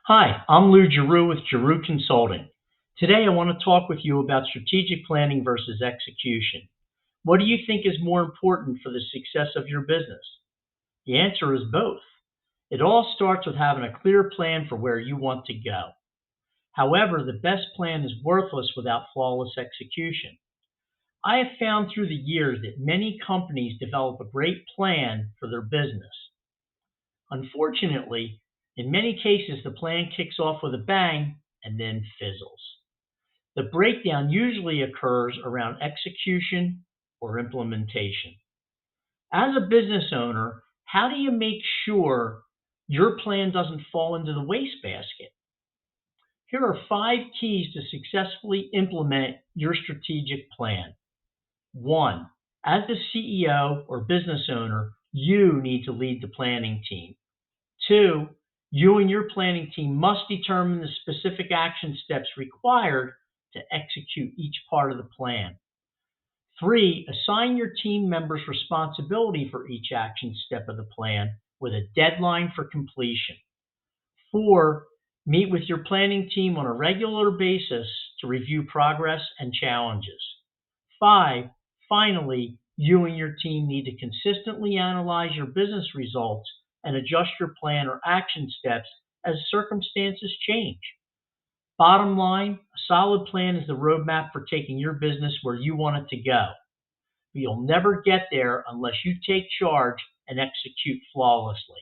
Hi, I'm Lou Giroud with Giroud Consulting. Today I want to talk with you about strategic planning versus execution. What do you think is more important for the success of your business? The answer is both. It all starts with having a clear plan for where you want to go. However, the best plan is worthless without flawless execution. I have found through the years that many companies develop a great plan for their business. Unfortunately, in many cases, the plan kicks off with a bang and then fizzles. The breakdown usually occurs around execution or implementation. As a business owner, how do you make sure your plan doesn't fall into the wastebasket? Here are 5 keys to successfully implement your strategic plan. 1. As the CEO or business owner, you need to lead the planning team. 2, you and your planning team must determine the specific action steps required to execute each part of the plan. 3, assign your team members responsibility for each action step of the plan with a deadline for completion. 4, meet with your planning team on a regular basis to review progress and challenges. 5, finally, you and your team need to consistently analyze your business results and adjust your plan or action steps as circumstances change. Bottom line, a solid plan is the roadmap for taking your business where you want it to go. But you'll never get there unless you take charge and execute flawlessly.